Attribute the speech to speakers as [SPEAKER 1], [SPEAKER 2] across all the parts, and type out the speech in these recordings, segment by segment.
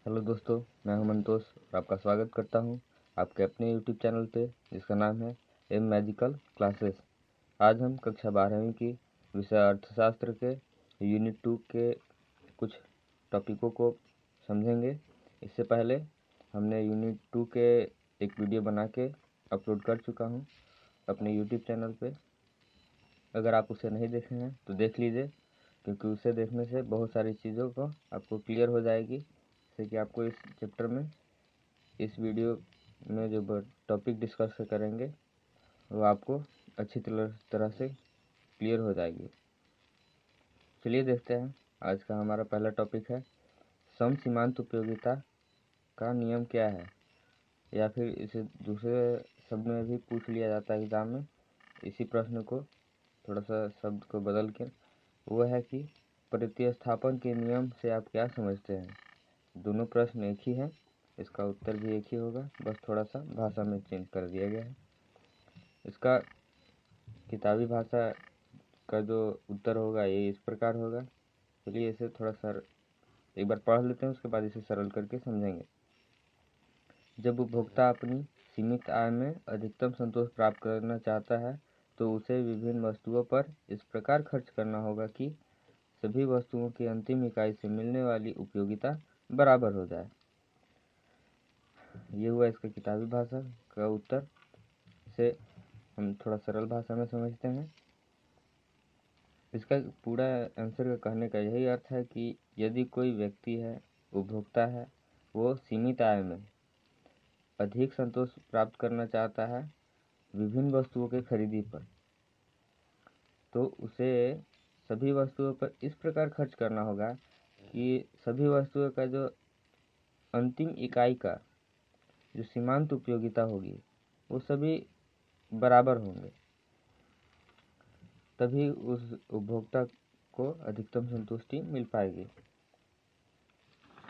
[SPEAKER 1] Hello दोस्तों, मैं हूं मंतोष और आपका स्वागत करता हूं आपके अपने यूट्यूब चैनल पे जिसका नाम है एम मैजिकल क्लासेस। आज हम कक्षा 12वीं की विषय अर्थशास्त्र के यूनिट 2 के कुछ टॉपिकों को समझेंगे। इससे पहले हमने यूनिट 2 के एक वीडियो बना के अपलोड कर चुका हूं अपने यूट्यूब चैनल पे। अगर आप उसे नहीं देखे हैं तो देख लीजिए, क्योंकि उसे देखने से बहुत सारी चीज़ों को आपको क्लियर हो जाएगी, जैसे कि आपको इस चैप्टर में इस वीडियो में जो टॉपिक डिस्कस करेंगे वो आपको अच्छी तरह से क्लियर हो जाएगी। चलिए देखते हैं, आज का हमारा पहला टॉपिक है समसीमांत उपयोगिता का नियम क्या है, या फिर इसे दूसरे शब्द में भी पूछ लिया जाता है एग्जाम में। इसी प्रश्न को थोड़ा सा शब्द को बदल के वो है कि प्रतिस्थापन के नियम से आप क्या समझते हैं। दोनों प्रश्न एक ही हैं, इसका उत्तर भी एक ही होगा, बस थोड़ा सा भाषा में चेंज कर दिया गया है। इसका किताबी भाषा का जो उत्तर होगा ये इस प्रकार होगा। चलिए इसे थोड़ा सा एक बार पढ़ लेते हैं, उसके बाद इसे सरल करके समझेंगे। जब उपभोक्ता अपनी सीमित आय में अधिकतम संतोष प्राप्त करना चाहता है तो उसे विभिन्न वस्तुओं पर इस प्रकार खर्च करना होगा कि सभी वस्तुओं की अंतिम इकाई से मिलने वाली उपयोगिता बराबर हो जाए। ये हुआ इसका किताबी भाषा का उत्तर। इसे हम थोड़ा सरल भाषा में समझते हैं। इसका पूरा आंसर का कहने का यही अर्थ है कि यदि कोई व्यक्ति है, उपभोक्ता है, वो सीमित आय में अधिक संतोष प्राप्त करना चाहता है विभिन्न वस्तुओं के खरीदी पर, तो उसे सभी वस्तुओं पर इस प्रकार खर्च करना होगा कि सभी वस्तुओं का जो अंतिम इकाई का जो सीमांत उपयोगिता होगी वो सभी बराबर होंगे, तभी उस उपभोक्ता को अधिकतम संतुष्टि मिल पाएगी।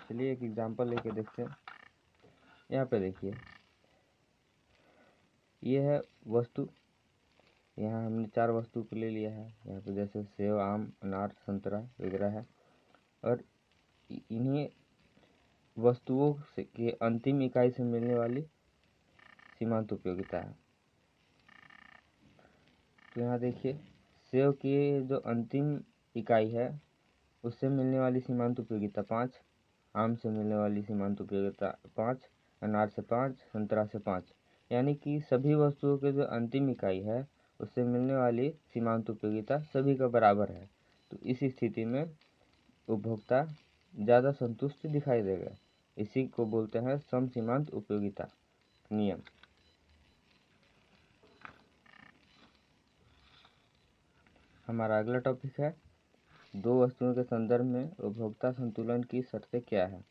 [SPEAKER 1] चलिए एक एग्जांपल लेके देखते हैं। यहाँ पे देखिए, ये है वस्तु। यहाँ हमने 4 वस्तु को ले लिया है। यहाँ पे जैसे सेब, आम, अनार, संतरा वगैरह है, और इन्हीं वस्तुओं से के अंतिम इकाई से मिलने वाली सीमांत उपयोगिता है। तो यहाँ देखिए, सेब की जो अंतिम इकाई है उससे मिलने वाली सीमांत उपयोगिता 5, आम से मिलने वाली सीमांत उपयोगिता 5, अनार से 5, संतरा से 5, यानी कि सभी वस्तुओं के जो अंतिम इकाई है उससे मिलने वाली सीमांत उपयोगिता सभी का बराबर है। तो इस स्थिति में उपभोक्ता ज़्यादा संतुष्ट दिखाई देगा। इसी को बोलते हैं समसीमांत उपयोगिता नियम। हमारा अगला टॉपिक है दो वस्तुओं के संदर्भ में उपभोक्ता संतुलन की शर्तें क्या है।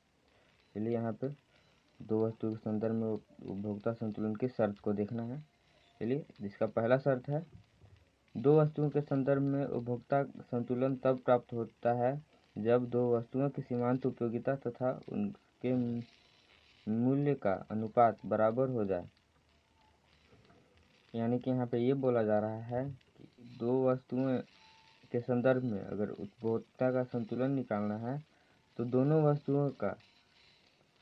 [SPEAKER 1] चलिए यहाँ पे दो वस्तुओं के संदर्भ में उपभोक्ता संतुलन की शर्त को देखना है। चलिए, जिसका पहला शर्त है, दो वस्तुओं के संदर्भ में उपभोक्ता संतुलन तब प्राप्त होता है जब दो वस्तुओं की सीमांत उपयोगिता तथा उनके मूल्य का अनुपात बराबर हो जाए। यानी कि यहाँ पे ये बोला जा रहा है कि दो वस्तुओं के संदर्भ में अगर उपभोक्ता का संतुलन निकालना है तो दोनों वस्तुओं का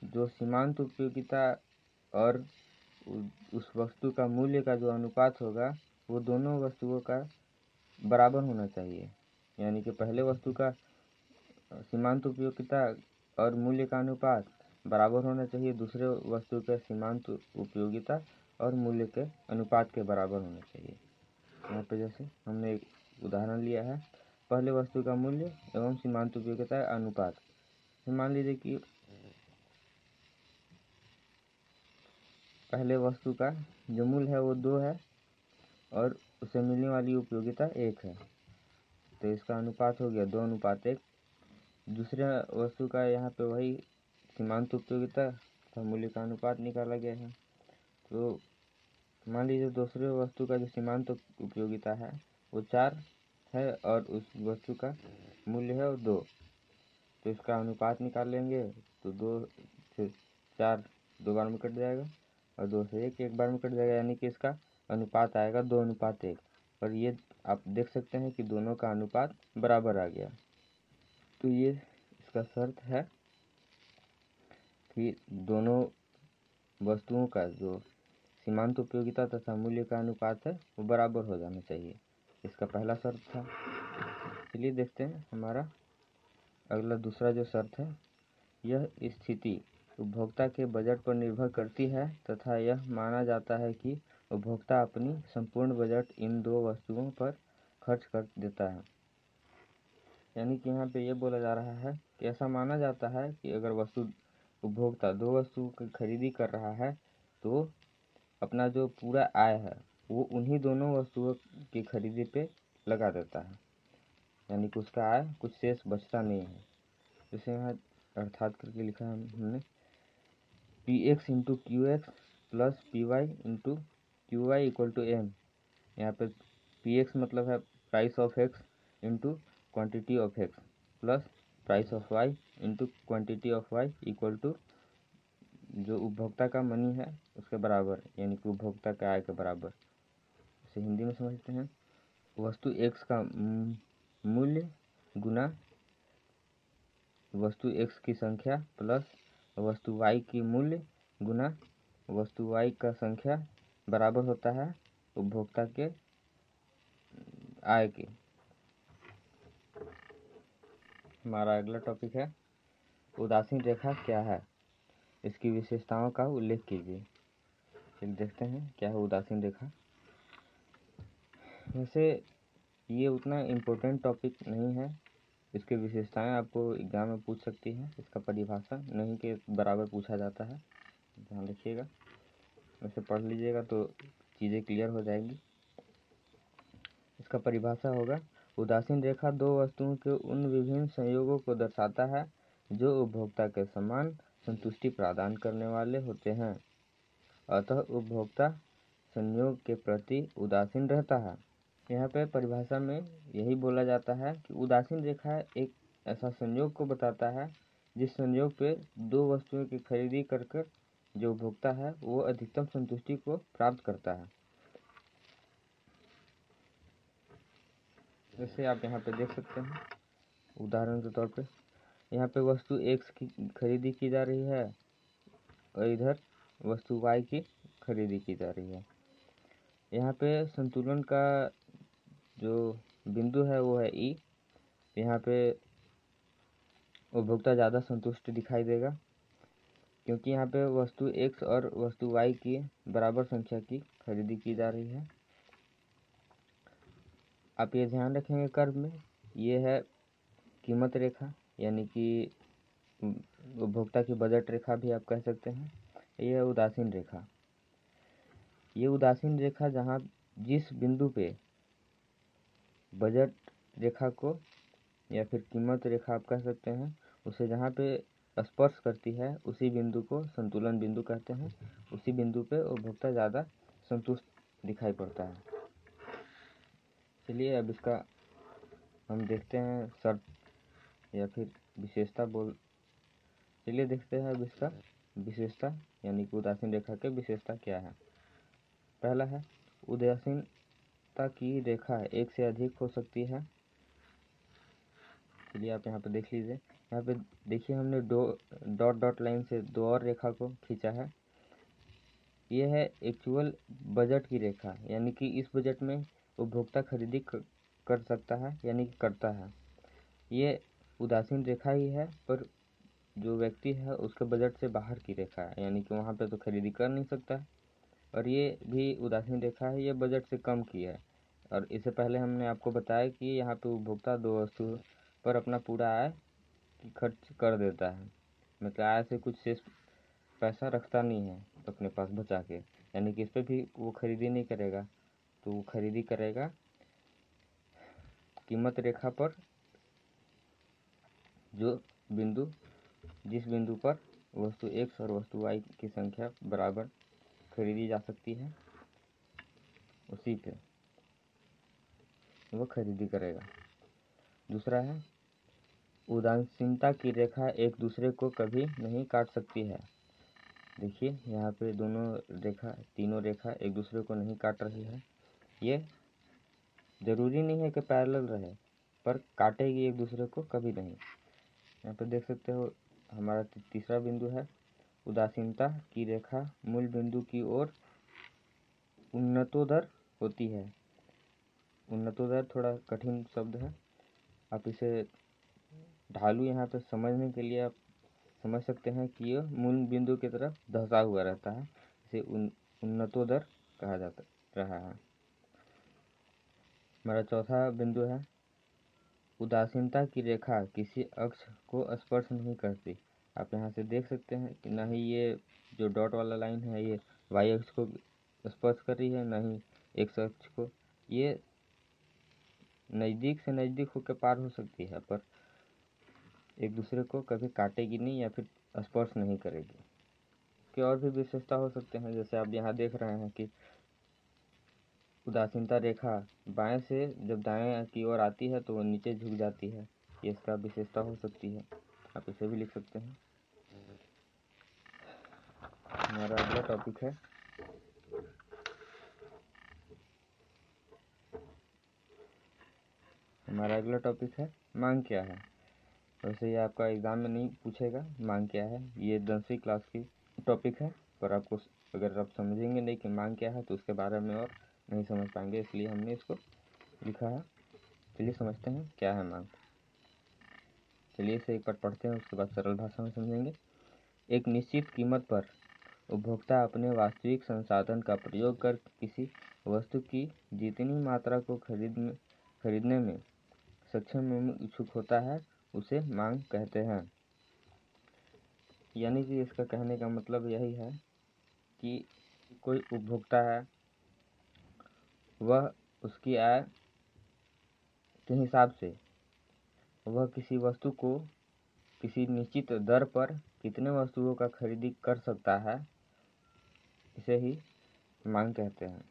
[SPEAKER 1] जो सीमांत उपयोगिता और उस वस्तु का मूल्य का जो अनुपात होगा वो दोनों वस्तुओं का बराबर होना चाहिए। यानी कि पहले वस्तु का सीमांत उपयोगिता और मूल्य का अनुपात बराबर होना चाहिए, दूसरे वस्तु के सीमांत उपयोगिता और मूल्य के अनुपात के बराबर होना चाहिए। यहाँ पे जैसे हमने एक उदाहरण लिया है, पहले वस्तु का मूल्य एवं सीमांत उपयोगिता अनुपात। मान लीजिए कि पहले वस्तु का जो मूल्य है वो 2 है और उसे मिलने वाली उपयोगिता 1 है, तो इसका अनुपात हो गया 2:1। दूसरे वस्तु का यहाँ पे वही सीमांत उपयोगिता तथा मूल्य का अनुपात निकाला गया है। तो मान लीजिए दूसरे वस्तु का जो सीमांत उपयोगिता है वो 4 है और उस वस्तु का मूल्य है वो 2, तो इसका अनुपात निकाल लेंगे तो 2 से 4 2 बार में कट जाएगा और 2 से 1 एक बार में कट जाएगा, यानी कि इसका अनुपात आएगा 2:1। और ये आप देख सकते हैं कि दोनों का अनुपात बराबर आ गया। तो ये इसका शर्त है कि दोनों वस्तुओं का जो सीमांत उपयोगिता तथा मूल्य का अनुपात है वो बराबर हो जाना चाहिए। इसका पहला शर्त था। चलिए देखते हैं हमारा अगला दूसरा जो शर्त है। यह स्थिति उपभोक्ता के बजट पर निर्भर करती है तथा यह माना जाता है कि उपभोक्ता अपनी संपूर्ण बजट इन दो वस्तुओं पर खर्च कर देता है। यानी कि यहाँ पे ये बोला जा रहा है कि ऐसा माना जाता है कि अगर उपभोक्ता दो वस्तुओं की खरीदी कर रहा है तो अपना जो पूरा आय है वो उन्हीं दोनों वस्तुओं की खरीदी पे लगा देता है। यानी कि उसका आय कुछ शेष बचता नहीं है। जैसे यहाँ अर्थात करके लिखा है हमने Px into Q X plus P Y into Q Y equal to M. यहाँ पे Px मतलब है price of X into quantity of X plus price of Y into quantity of Y equal to जो उपभोक्ता का money है उसके बराबर, यानी कि उपभोक्ता के आय के बराबर। इसे हिंदी में समझते हैं। वस्तु एक्स का मूल्य गुना वस्तु एक्स की संख्या प्लस वस्तु वाई की मूल्य गुना वस्तु वाई का संख्या बराबर होता है उपभोक्ता के आय के। हमारा अगला टॉपिक है उदासीन रेखा क्या है, इसकी विशेषताओं का उल्लेख कीजिए। चलिए देखते हैं क्या है उदासीन रेखा। वैसे ये उतना इम्पोर्टेंट टॉपिक नहीं है। इसकी विशेषताएं आपको एग्जाम में पूछ सकती है, इसका परिभाषा नहीं के बराबर पूछा जाता है, ध्यान रखिएगा। वैसे पढ़ लीजिएगा तो चीज़ें क्लियर हो जाएंगी। इसका परिभाषा होगा उदासीन रेखा दो वस्तुओं के उन विभिन्न संयोगों को दर्शाता है जो उपभोक्ता के समान संतुष्टि प्रदान करने वाले होते हैं, अतः उपभोक्ता संयोग के प्रति उदासीन रहता है। यहाँ पे परिभाषा में यही बोला जाता है कि उदासीन रेखा एक ऐसा संयोग को बताता है जिस संयोग पे दो वस्तुओं की खरीदी कर जो उपभोक्ता है वो अधिकतम संतुष्टि को प्राप्त करता है। जैसे आप यहाँ पे देख सकते हैं उदाहरण के तौर पे यहाँ पे वस्तु एक्स की खरीदी की जा रही है और इधर वस्तु वाई की खरीदी की जा रही है। यहाँ पे संतुलन का जो बिंदु है वो है ई। यहाँ पे उपभोक्ता ज़्यादा संतुष्ट दिखाई देगा क्योंकि यहाँ पे वस्तु एक्स और वस्तु वाई की बराबर संख्या की खरीदी की जा रही है। आप ये ध्यान रखेंगे कर्व में ये है कीमत रेखा, यानी कि उपभोक्ता की बजट रेखा भी आप कह सकते हैं। ये है उदासीन रेखा। ये उदासीन रेखा जहाँ जिस बिंदु पे बजट रेखा को या फिर कीमत रेखा आप कह सकते हैं उसे जहाँ पे स्पर्श करती है उसी बिंदु को संतुलन बिंदु कहते हैं। उसी बिंदु पे उपभोक्ता ज़्यादा संतुष्ट दिखाई पड़ता है। चलिए अब इसका हम देखते हैं शर्त या फिर विशेषता चलिए देखते हैं अब इसका विशेषता यानी कि उदासीन रेखा के विशेषता क्या है। पहला है उदासीनता की रेखा एक से अधिक हो सकती है। चलिए आप यहाँ पे देख लीजिए। यहाँ पे देखिए हमने डॉट डॉट लाइन से दो और रेखा को खींचा है। ये है एक्चुअल बजट की रेखा, यानी कि इस बजट में उपभोक्ता खरीदी कर सकता है यानी कि करता है। ये उदासीन रेखा ही है पर जो व्यक्ति है उसके बजट से बाहर की रेखा है, यानी कि वहाँ पे तो खरीदी कर नहीं सकता। और ये भी उदासीन रेखा है, ये बजट से कम की है। और इससे पहले हमने आपको बताया कि यहाँ पे उपभोक्ता दो वस्तु पर अपना पूरा आय खर्च कर देता है, मतलब आय से कुछ शेष पैसा रखता नहीं है अपने पास बचा के, यानी कि इस पर भी वो खरीदी नहीं करेगा। तो वो खरीदी करेगा कीमत रेखा पर जिस बिंदु पर वस्तु एक्स और वस्तु वाई की संख्या बराबर खरीदी जा सकती है उसी पे वो खरीदी करेगा। दूसरा है उदासीनता की रेखा एक दूसरे को कभी नहीं काट सकती है। देखिए यहाँ पे तीनों रेखा एक दूसरे को नहीं काट रही है। ये जरूरी नहीं है कि पैरेलल रहे पर काटेगी एक दूसरे को कभी नहीं। यहाँ पे देख सकते हो हमारा तीसरा बिंदु है उदासीनता की रेखा मूल बिंदु की ओर उन्नतोदर होती है। उन्नतोदर थोड़ा कठिन शब्द है, आप इसे ढालू यहाँ पे समझने के लिए आप समझ सकते हैं कि यह मूल बिंदु की तरफ धंसा हुआ रहता है, इसे उन्नतोदर कहा जाता रहा है। हमारा चौथा बिंदु है उदासीनता की रेखा किसी अक्ष को स्पर्श नहीं करती। आप यहाँ से देख सकते हैं कि न ही ये जो डॉट वाला लाइन है ये वाई अक्ष को स्पर्श कर रही है, न ही एक्स अक्ष को। ये नज़दीक से नज़दीक होकर पार हो सकती है पर एक दूसरे को कभी काटेगी नहीं या फिर स्पर्श नहीं करेगी। इसके और भी विशेषता हो सकते हैं, जैसे आप यहाँ देख रहे हैं कि उदासीनता रेखा बाएं से जब दाएं की ओर आती है तो वो नीचे झुक जाती है, ये इसका विशेषता हो सकती है। आप इसे भी लिख सकते हैं। हमारा अगला टॉपिक है मांग क्या है। वैसे ये आपका एग्जाम में नहीं पूछेगा मांग क्या है, ये 10वीं क्लास की टॉपिक है, पर आपको अगर आप समझेंगे नहीं कि मांग क्या है तो उसके बारे में और नहीं समझ पाएंगे, इसलिए हमने इसको लिखा है। चलिए समझते हैं क्या है मांग। चलिए इसे एक बार पढ़ते हैं, उसके बाद सरल भाषा में समझेंगे। एक निश्चित कीमत पर उपभोक्ता अपने वास्तविक संसाधन का प्रयोग कर किसी वस्तु की जितनी मात्रा को खरीदने में सक्षम एवं इच्छुक होता है उसे मांग कहते हैं। यानी कि इसका कहने का मतलब यही है कि कोई उपभोक्ता है, वह उसकी आय के हिसाब से वह किसी वस्तु को किसी निश्चित दर पर कितने वस्तुओं का खरीदी कर सकता है, इसे ही मांग कहते हैं।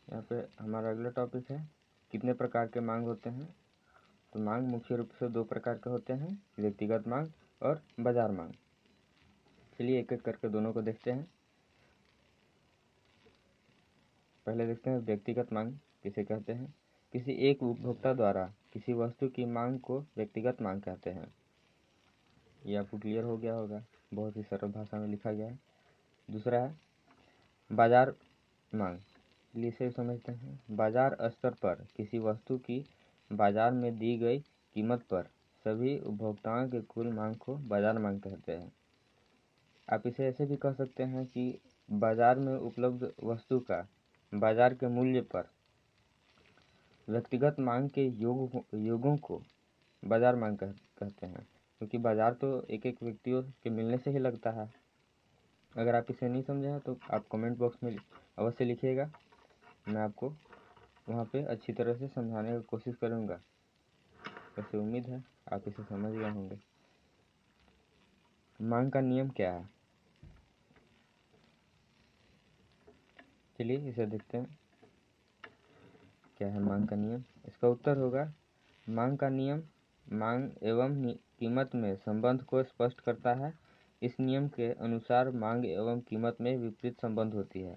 [SPEAKER 1] यहाँ पे हमारा अगला टॉपिक है कितने प्रकार के मांग होते हैं। तो मांग मुख्य रूप से 2 प्रकार के होते हैं, व्यक्तिगत मांग और बाजार मांग। चलिए एक एक करके दोनों को देखते हैं। पहले देखते हैं व्यक्तिगत मांग किसे कहते हैं। किसी एक उपभोक्ता द्वारा किसी वस्तु की मांग को व्यक्तिगत मांग कहते हैं। ये आपको क्लियर हो गया होगा, बहुत ही सरल भाषा में लिखा गया है। दूसरा है बाजार मांग। चलिए इसे समझते हैं। बाजार स्तर पर किसी वस्तु की बाजार में दी गई कीमत पर सभी उपभोक्ताओं के कुल मांग को बाजार मांग कहते हैं। आप इसे ऐसे भी कह सकते हैं कि बाजार में उपलब्ध वस्तु का बाजार के मूल्य पर व्यक्तिगत मांग के योगों को बाजार मांग कहते हैं, क्योंकि बाजार तो एक एक व्यक्तियों के मिलने से ही लगता है। अगर आप इसे नहीं समझे हैं तो आप कमेंट बॉक्स में अवश्य लिखिएगा, मैं आपको वहाँ पे अच्छी तरह से समझाने की कोशिश करूँगा। वैसे उम्मीद है आप इसे समझ गए होंगे। मांग का नियम क्या है, चलिए इसे देखते हैं। क्या है मांग का नियम? इसका उत्तर होगा मांग का नियम मांग एवं कीमत में संबंध को स्पष्ट करता है। इस नियम के अनुसार मांग एवं कीमत में विपरीत संबंध होती है।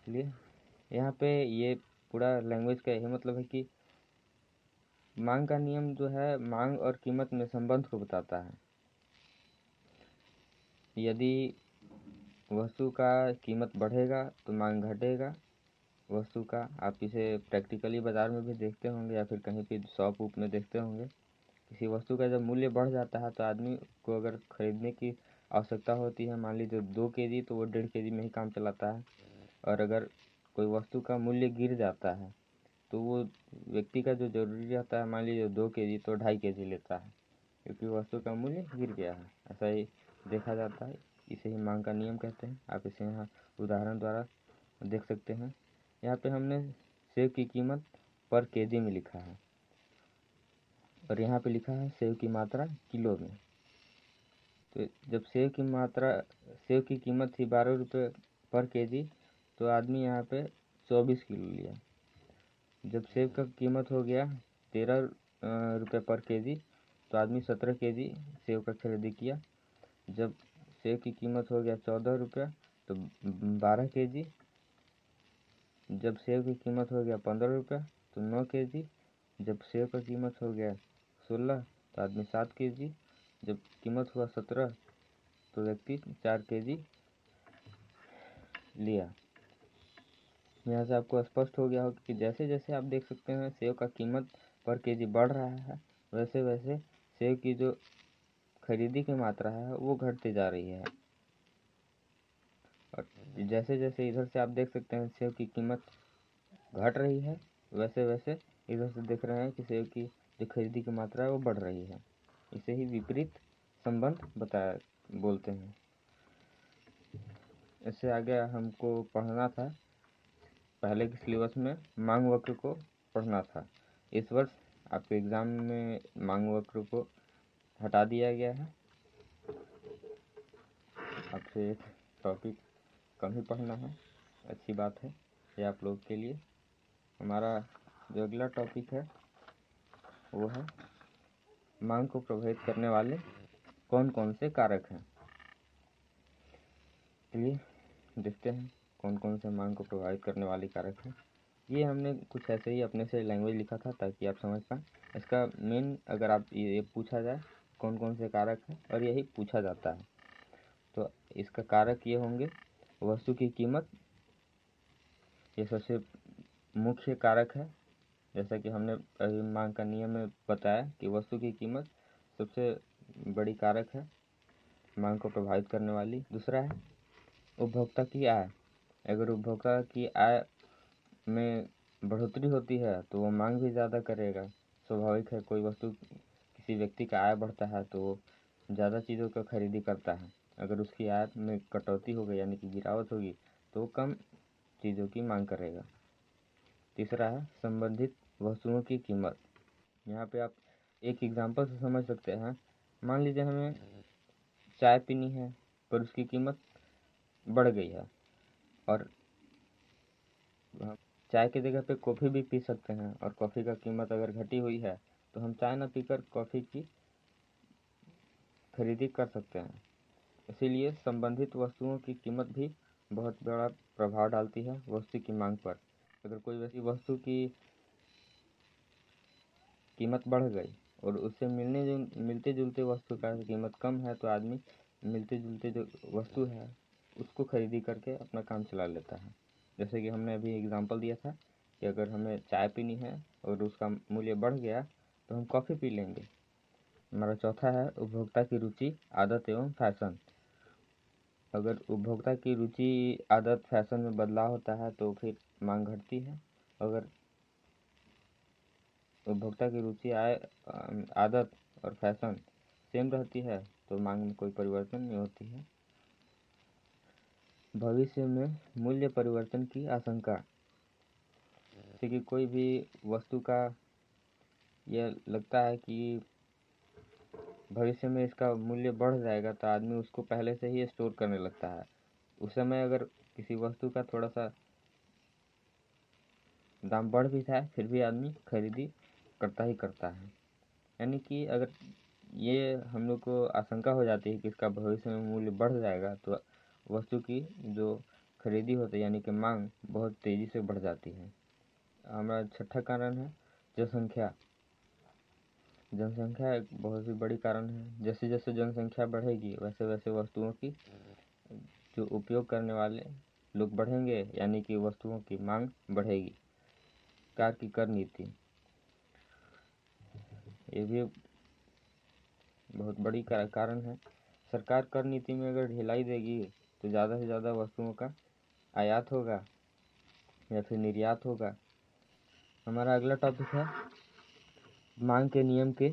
[SPEAKER 1] चलिए यहाँ पे ये पूरा लैंग्वेज का यही मतलब है कि मांग का नियम जो है मांग और कीमत में संबंध को बताता है। यदि वस्तु का कीमत बढ़ेगा तो मांग घटेगा वस्तु का। आप इसे प्रैक्टिकली बाज़ार में भी देखते होंगे या फिर कहीं पे शॉप वूप में देखते होंगे। किसी वस्तु का जब मूल्य बढ़ जाता है तो आदमी को अगर खरीदने की आवश्यकता होती है, मान लीजिए 2 केजी, तो वो 1.5 केजी में ही काम चलाता है। और अगर कोई वस्तु का मूल्य गिर जाता है तो वो व्यक्ति का जो ज़रूरी रहता है, मान लीजिए 2 केजी, तो 2.5 केजी लेता है, क्योंकि वस्तु का मूल्य गिर गया है। ऐसा ही देखा जाता है, इसे ही मांग का नियम कहते हैं। आप इसे यहाँ उदाहरण द्वारा देख सकते हैं। यहाँ पे हमने सेब की कीमत पर केजी में लिखा है और यहाँ पे लिखा है सेब की मात्रा किलो में। तो जब सेब की कीमत थी 12 रुपये पर केजी, तो आदमी यहाँ पे 24 किलो लिया। जब सेब का कीमत हो गया 13 रुपये पर केजी, तो आदमी 17 केजी सेब का खरीदी किया। जब सेब की कीमत हो गया 14 रुपये, तो 12 केजी। जब सेब की कीमत हो गया 15 रुपये, तो 9 केजी। जब सेब का कीमत हो गया 16, तो आदमी 7 kg, जब कीमत हुआ 17 तो व्यक्ति 4 kg लिया। यहाँ से आपको स्पष्ट हो गया होगा कि जैसे जैसे आप देख सकते हैं सेब का कीमत पर केजी बढ़ रहा है, वैसे वैसे सेब की जो खरीदी की मात्रा है वो घटती जा रही है। और जैसे जैसे इधर से आप देख सकते हैं सेब की कीमत घट रही है, वैसे वैसे इधर से देख रहे हैं कि सेब की जो खरीदी की मात्रा है वो बढ़ रही है। इसे ही विपरीत संबंध बोलते हैं। इससे आगे हमको पढ़ना था, पहले के सिलेबस में मांग वक्र को पढ़ना था। इस वर्ष आपके एग्ज़ाम में मांग वक्र को हटा दिया गया है। आपसे एक टॉपिक कम ही पढ़ना है, अच्छी बात है ये आप लोग के लिए। हमारा जो अगला टॉपिक है वो है मांग को प्रभावित करने वाले कौन कौन से कारक हैं। चलिए देखते हैं कौन कौन से मांग को प्रभावित करने वाले कारक हैं। ये हमने कुछ ऐसे ही अपने से लैंग्वेज लिखा था ताकि आप समझ पाएँ। इसका मेन अगर आप ये पूछा जाए कौन कौन से कारक हैं, और यही पूछा जाता है, तो इसका कारक ये होंगे वस्तु की कीमत, ये सबसे मुख्य कारक है। जैसा कि हमने अभी मांग का नियम में बताया कि वस्तु की कीमत सबसे बड़ी कारक है मांग को प्रभावित करने वाली। दूसरा है उपभोक्ता की आय। अगर उपभोक्ता की आय में बढ़ोतरी होती है तो वो मांग भी ज़्यादा करेगा। स्वाभाविक है, कोई वस्तु किसी व्यक्ति का आय बढ़ता है तो वो ज़्यादा चीज़ों का खरीदी करता है। अगर उसकी आय में कटौती हो गई यानी कि गिरावट होगी तो वो कम चीज़ों की मांग करेगा। तीसरा है संबंधित वस्तुओं की कीमत। यहाँ पे आप एक एग्जांपल से समझ सकते हैं। मान लीजिए हमें चाय पीनी है पर उसकी कीमत बढ़ गई है, और हम चाय की जगह पे कॉफ़ी भी पी सकते हैं, और कॉफ़ी का कीमत अगर घटी हुई है तो हम चाय न पीकर कॉफ़ी की खरीदी कर सकते हैं। इसीलिए संबंधित वस्तुओं की कीमत भी बहुत बड़ा प्रभाव डालती है वस्तु की मांग पर। अगर कोई वैसी वस्तु की कीमत बढ़ गई और उससे मिलते जुलते वस्तु का कीमत कम है तो आदमी मिलते जुलते जो वस्तु है उसको खरीदी करके अपना काम चला लेता है। जैसे कि हमने अभी एग्जांपल दिया था कि अगर हमें चाय पीनी है और उसका मूल्य बढ़ गया तो हम कॉफ़ी पी लेंगे। हमारा चौथा है उपभोक्ता की रुचि, आदत एवं फैशन। अगर उपभोक्ता की रुचि, आदत, फैशन में बदलाव होता है तो फिर मांग घटती है। अगर उपभोक्ता की रुचि, आदत और फैशन सेम रहती है तो मांग में कोई परिवर्तन नहीं होती है। भविष्य में मूल्य परिवर्तन की आशंका, जैसे कि कोई भी वस्तु का यह लगता है कि भविष्य में इसका मूल्य बढ़ जाएगा तो आदमी उसको पहले से ही स्टोर करने लगता है। उस समय अगर किसी वस्तु का थोड़ा सा दाम बढ़ भी जाए फिर भी आदमी खरीदी करता ही करता है। यानी कि अगर ये हम लोग को आशंका हो जाती है कि इसका भविष्य में मूल्य बढ़ जाएगा तो वस्तु की जो खरीदी होती है यानी कि मांग बहुत तेज़ी से बढ़ जाती है। हमारा छठा कारण है जनसंख्या। जनसंख्या एक बहुत ही बड़ी कारण है। जैसे जैसे जनसंख्या बढ़ेगी वैसे वैसे वस्तुओं की जो उपयोग करने वाले लोग बढ़ेंगे, यानी कि वस्तुओं की मांग बढ़ेगी। सरकार की कर नीति, ये भी बहुत बड़ी कारण है। सरकार कर नीति में अगर ढिलाई देगी तो ज़्यादा से ज़्यादा वस्तुओं का आयात होगा या फिर निर्यात होगा। हमारा अगला टॉपिक है मांग के नियम के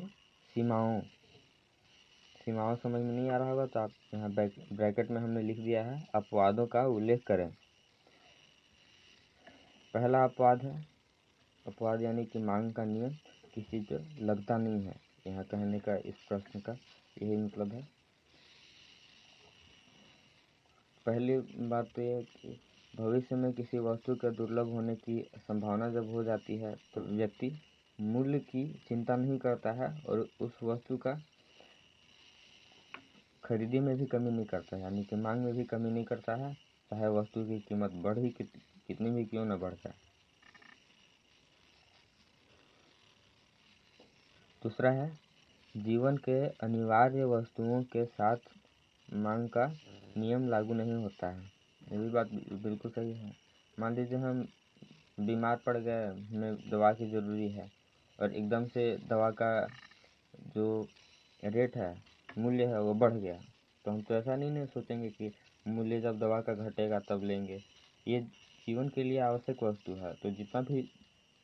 [SPEAKER 1] सीमाओं। सीमाओं समझ में नहीं आ रहा होगा तो आप यहाँ ब्रैकेट में हमने लिख दिया है, अपवादों का उल्लेख करें। पहला अपवाद है, अपवाद यानी कि मांग का नियम किसी पर लगता नहीं है। यहाँ कहने का इस प्रश्न का यही मतलब है। पहली बात तो यह है कि भविष्य में किसी वस्तु के दुर्लभ होने की संभावना जब हो जाती है तो व्यक्ति मूल्य की चिंता नहीं करता है और उस वस्तु का खरीदी में भी कमी नहीं करता है, यानी कि मांग में भी कमी नहीं करता है, चाहे वस्तु की कीमत बढ़ी कितनी भी क्यों न बढ़ जाए। दूसरा है जीवन के अनिवार्य वस्तुओं के साथ मांग का नियम लागू नहीं होता है। ये भी बात बिल्कुल सही है। मान लीजिए हम बीमार पड़ गए, हमें दवा की ज़रूरी है और एकदम से दवा का जो रेट है, मूल्य है, वो बढ़ गया, तो हम तो ऐसा नहीं सोचेंगे कि मूल्य जब दवा का घटेगा तब लेंगे। ये जीवन के लिए आवश्यक वस्तु है, तो जितना भी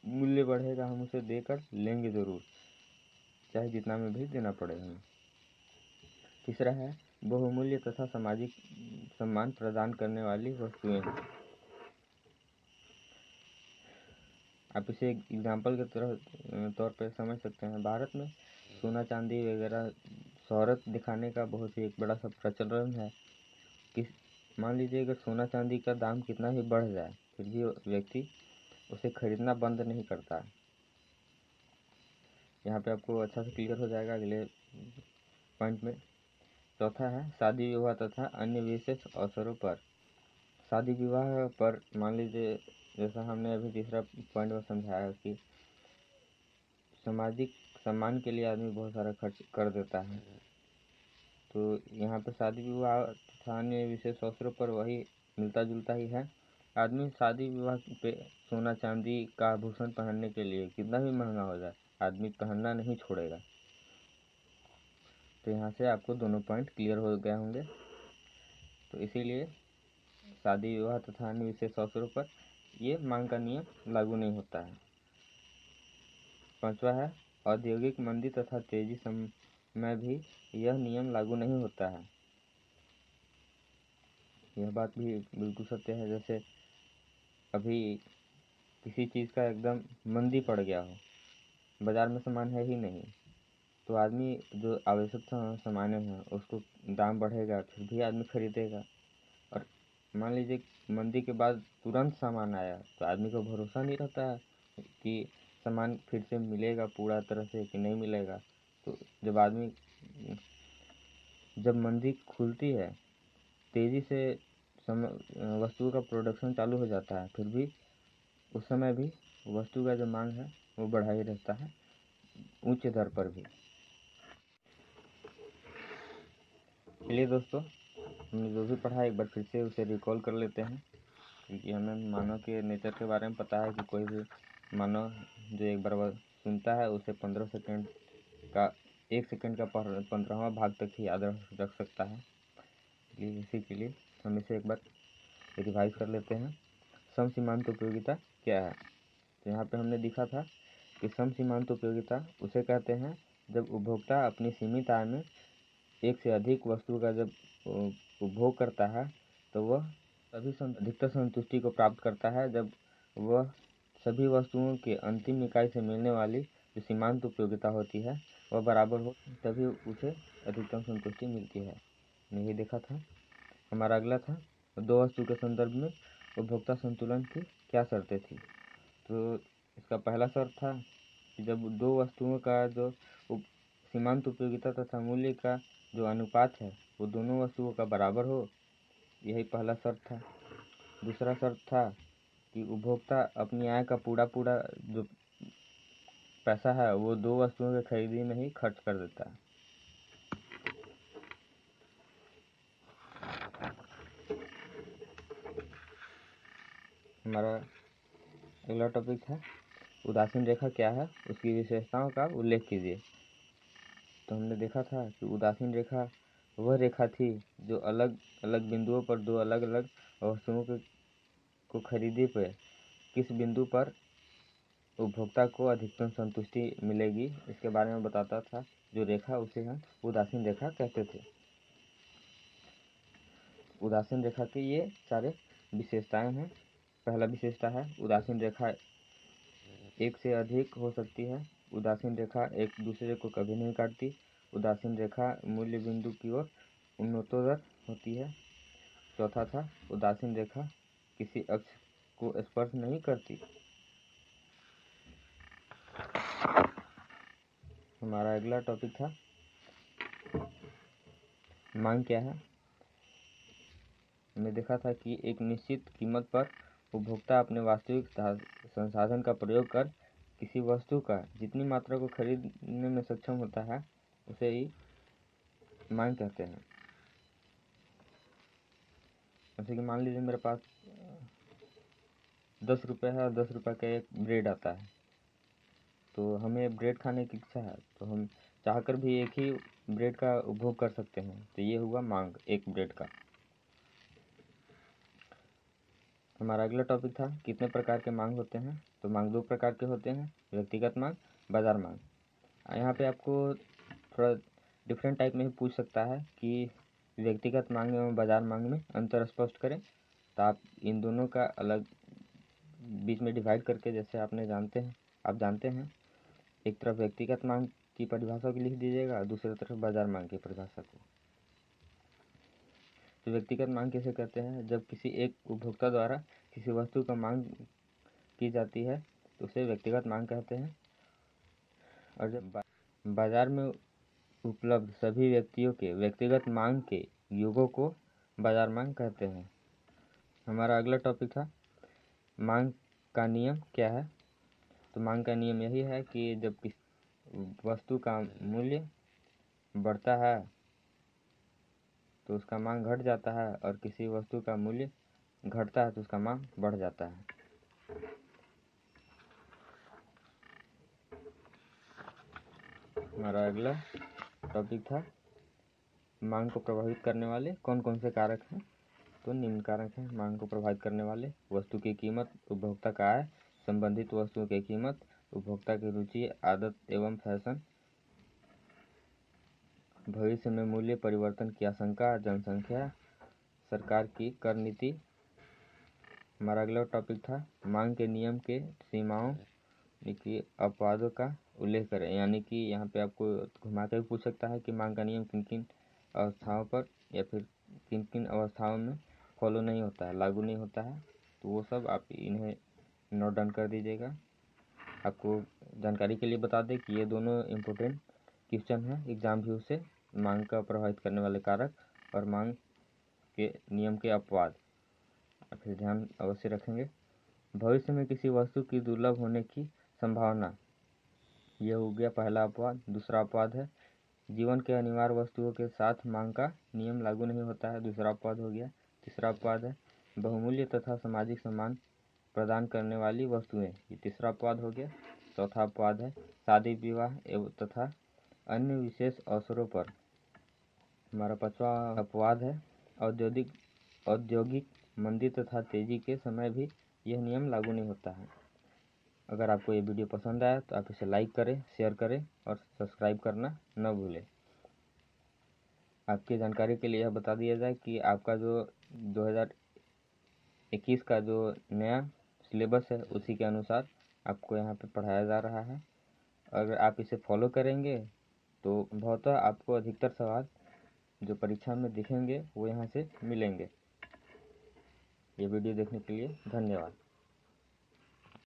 [SPEAKER 1] मूल्य बढ़ेगा हम उसे देकर लेंगे ज़रूर, चाहे जितना में भी देना पड़े हमें। तीसरा है बहुमूल्य तथा सामाजिक सम्मान प्रदान करने वाली वस्तुएं। आप इसे एक एग्जाम्पल के तौर पर समझ सकते हैं। भारत में सोना चांदी वगैरह शोहरत दिखाने का बहुत ही एक बड़ा सा प्रचलन है। मान लीजिए अगर सोना चांदी का दाम कितना भी बढ़ जाए, फिर भी व्यक्ति उसे खरीदना बंद नहीं करता। यहाँ पे आपको अच्छा से क्लियर हो जाएगा अगले पॉइंट में। चौथा है शादी विवाह तथा अन्य विशेष अवसरों पर। शादी विवाह पर मान लीजिए, जैसा हमने अभी तीसरा पॉइंट में समझाया कि सामाजिक सम्मान के लिए आदमी बहुत सारा खर्च कर देता है, तो यहाँ पे शादी विवाह तथा अन्य विशेष अवसरों पर वही मिलता जुलता ही है। आदमी शादी विवाह पे सोना चांदी का आभूषण पहनने के लिए कितना भी महंगा हो जाए, आदमी पहनना नहीं छोड़ेगा। तो यहाँ से आपको दोनों पॉइंट क्लियर हो गए होंगे। तो इसीलिए शादी विवाह तथा अन्य विशेष अवसरों पर ये मांग का नियम लागू नहीं होता है। पांचवा है औद्योगिक मंदी तथा तेजी में भी यह नियम लागू नहीं होता है। यह बात भी बिल्कुल सत्य है। जैसे अभी किसी चीज़ का एकदम मंदी पड़ गया हो, बाज़ार में सामान है ही नहीं, तो आदमी जो आवश्यक सामान है उसको दाम बढ़ेगा, फिर भी आदमी खरीदेगा। और मान लीजिए मंदी के बाद तुरंत सामान आया, तो आदमी को भरोसा नहीं रहता है कि सामान फिर से मिलेगा पूरा तरह से कि नहीं मिलेगा। तो जब मंदी खुलती है, तेज़ी से वस्तु का प्रोडक्शन चालू हो जाता है, फिर भी उस समय भी वस्तु का जो मांग है वो बढ़ा ही रहता है, उच्च दर पर भी। चलिए दोस्तों, हमने जो भी पढ़ा एक बार फिर से उसे रिकॉल कर लेते हैं, क्योंकि हमें मानव के नेचर के बारे में पता है कि कोई भी मानव जो एक बार सुनता है उसे 15 सेकंड का 1 सेकंड का 15वां भाग तक ही याद रख सकता है। इसी के लिए हम इसे एक बार रिवाइज कर लेते हैं। समसीमांत उपयोगिता क्या है? तो यहाँ पे हमने देखा था कि समसीमांत उपयोगिता उसे कहते हैं जब उपभोक्ता अपनी सीमित आय में एक से अधिक वस्तु का जब उपभोग करता है, तो वह सभी अधिकतर संतुष्टि को प्राप्त करता है जब वह सभी वस्तुओं के अंतिम इकाई से मिलने वाली जो सीमांत उपयोगिता होती है वह बराबर हो, तभी उसे अधिकतम संतुष्टि मिलती है। नहीं देखा था। हमारा अगला था दो वस्तु के संदर्भ में उपभोक्ता संतुलन की क्या शर्तें थी। तो इसका पहला शर्त था कि जब दो वस्तुओं का जो सीमांत उपयोगिता तथा मूल्य का जो अनुपात है वो दोनों वस्तुओं का बराबर हो, यही पहला शर्त था। दूसरा शर्त था कि उपभोक्ता अपनी आय का पूरा जो पैसा है वो दो वस्तुओं के खरीदी में ही खर्च कर देता है। हमारा अगला टॉपिक है उदासीन रेखा क्या है, उसकी विशेषताओं का उल्लेख कीजिए। तो हमने देखा था कि उदासीन रेखा वह रेखा थी जो अलग अलग बिंदुओं पर दो अलग अलग वस्तुओं को खरीदे पे किस बिंदु पर उपभोक्ता को अधिकतम संतुष्टि मिलेगी इसके बारे में बताता था। जो रेखा उसे हम उदासीन रेखा कहते थे। उदासीन रेखा की ये सारे विशेषताएं हैं। पहला विशेषता है उदासीन रेखा एक से अधिक हो सकती है। उदासीन रेखा एक दूसरे को कभी नहीं काटती। उदासीन रेखा मूल्य बिंदु की ओर उन्नतोत्तर होती है। चौथा था उदासीन रेखा किसी अक्ष को स्पर्श नहीं करती। हमारा अगला टॉपिक था मांग क्या है। हमने देखा था कि एक निश्चित कीमत पर उपभोक्ता अपने वास्तविक संसाधन का प्रयोग कर किसी वस्तु का जितनी मात्रा को खरीदने में सक्षम होता है उसे ही मांग कहते हैं। जैसे कि मान लीजिए मेरे पास 10 रुपये है और 10 रुपये का एक ब्रेड आता है, तो हमें ब्रेड खाने की इच्छा है, तो हम चाहकर भी एक ही ब्रेड का उपभोग कर सकते हैं। तो ये हुआ मांग एक ब्रेड का। हमारा अगला टॉपिक था कितने प्रकार के मांग होते हैं। तो मांग 2 प्रकार के होते हैं, व्यक्तिगत मांग, बाजार मांग। यहाँ पे आपको थोड़ा डिफरेंट टाइप में भी पूछ सकता है कि व्यक्तिगत मांग एवं बाजार मांग में अंतर स्पष्ट करें। तो आप इन दोनों का अलग बीच में डिवाइड करके, जैसे आप जानते हैं एक तरफ व्यक्तिगत मांग की परिभाषा को लिख दीजिएगा, दूसरी तरफ बाजार मांग की परिभाषा को। तो व्यक्तिगत मांग किसे कहते हैं? जब किसी एक उपभोक्ता द्वारा किसी वस्तु का मांग की जाती है तो उसे व्यक्तिगत मांग कहते हैं। और जब बाजार में उपलब्ध सभी व्यक्तियों के व्यक्तिगत मांग के युगों को बाजार मांग कहते हैं। हमारा अगला टॉपिक था मांग का नियम क्या है। तो मांग का नियम यही है कि जब किसी वस्तु का मूल्य बढ़ता है तो उसका मांग घट जाता है, और किसी वस्तु का मूल्य घटता है तो उसका मांग बढ़ जाता है। हमारा अगला टॉपिक था मांग को प्रभावित करने वाले कौन कौन से कारक हैं। तो निम्न कारक हैं मांग को प्रभावित करने वाले: वस्तु की कीमत, उपभोक्ता का आय, संबंधित वस्तुओं की कीमत, उपभोक्ता की रुचि, आदत एवं फैशन, भविष्य में मूल्य परिवर्तन की आशंका, जनसंख्या, सरकार की कर नीति। हमारा अगला टॉपिक था मांग के नियम के सीमाओं की अपवादों का उल्लेख करें। यानी कि यहाँ पे आपको घुमा कर भी पूछ सकता है कि मांग का नियम किन किन अवस्थाओं पर या फिर किन किन अवस्थाओं में फॉलो नहीं होता है, लागू नहीं होता है। तो वो सब आप इन्हें नोट डाउन कर दीजिएगा। आपको जानकारी के लिए बता दें कि ये दोनों इम्पोर्टेंट क्वेश्चन हैं एग्जाम व्यू से, मांग का प्रभावित करने वाले कारक और मांग के नियम के अपवाद। आप फिर ध्यान अवश्य रखेंगे। भविष्य में किसी वस्तु की दुर्लभ होने की संभावना, यह हो गया पहला अपवाद। दूसरा अपवाद है जीवन के अनिवार्य वस्तुओं के साथ मांग का नियम लागू नहीं होता है, दूसरा अपवाद हो गया। तीसरा अपवाद है बहुमूल्य तथा सामाजिक सम्मान प्रदान करने वाली वस्तुएं, ये तीसरा अपवाद हो गया। चौथा अपवाद है शादी विवाह एवं तथा अन्य विशेष अवसरों पर। हमारा पांचवा अपवाद है औद्योगिक मंदी तथा तेजी के समय भी यह नियम लागू नहीं होता है। अगर आपको ये वीडियो पसंद आया तो आप इसे लाइक करें, शेयर करें और सब्सक्राइब करना न भूलें। आपकी जानकारी के लिए यह बता दिया जाए कि आपका जो 2021 का जो नया सिलेबस है उसी के अनुसार आपको यहाँ पे पढ़ाया जा रहा है। अगर आप इसे फॉलो करेंगे तो बहुतः आपको अधिकतर सवाल जो परीक्षा में दिखेंगे वो यहाँ से मिलेंगे। ये वीडियो देखने के लिए धन्यवाद।